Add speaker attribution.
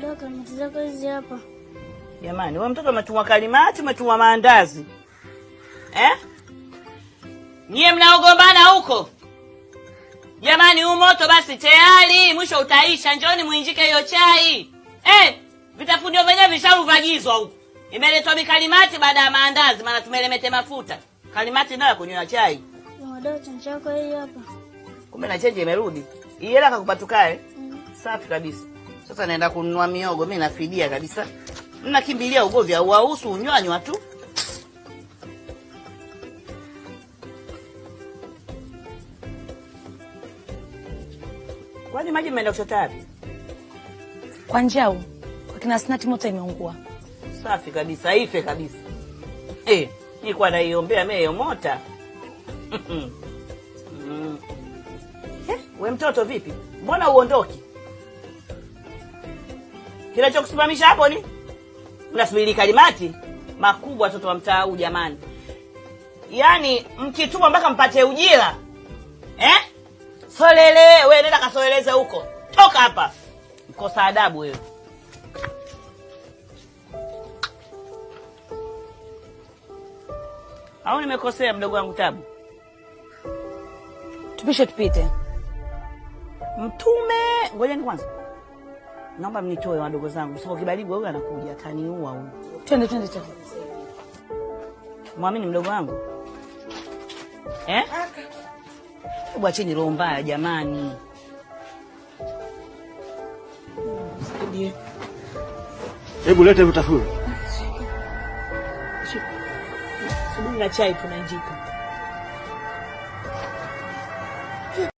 Speaker 1: Ndio kalimati zako hizi hapa.
Speaker 2: Jamani, wewe mtoto umetumwa kalimati, umetumwa maandazi. Nyie mnaogombana huko? Jamani, huu moto basi tayari mwisho utaisha. Njoni muinjike hiyo chai. Vitafunio vyenyewe vishavagizwa huko. Imeletwa mikalimati baada ya maandazi, maana tumelemete mafuta. Kalimati nayo kunywa chai.
Speaker 1: Ndio chanjo yako hii hapa.
Speaker 2: Kumbe na change imerudi. Hii hela kakupatukae. Safi kabisa. Sasa naenda kununua miogo, mimi nafidia kabisa. Mnakimbilia ugovi au wahusu unywanywa tu. Kwani maji mmeenda kuchota wapi?
Speaker 3: Kwa njau. Kwa kina Snati moto imeungua.
Speaker 2: Safi kabisa, ife kabisa. Nilikuwa naiombea mimi hiyo mota. We mtoto vipi? Mbona uondoki? Kinachokusimamisha hapo ni? Unasubiri kalimati? Makubwa watoto wa mtaa huu jamani. Yaani mkituma mpaka mpate ujira. Solele, wewe nenda kasoleleze huko. Toka hapa. Mkosa adabu wewe. Au nimekosea mdogo wangu Tabu?
Speaker 3: Tupishe tupite.
Speaker 2: Mtume, ngoja ni kwanza. Naomba mnitoe wadogo zangu. Sio kibalibu huyu anakuja ataniua huyu.
Speaker 3: Twende.
Speaker 2: Muamini mdogo wangu? Hebu acheni roho mbaya jamani.
Speaker 4: Hebu lete vitafunio.
Speaker 2: Subiri na chai tunainjika.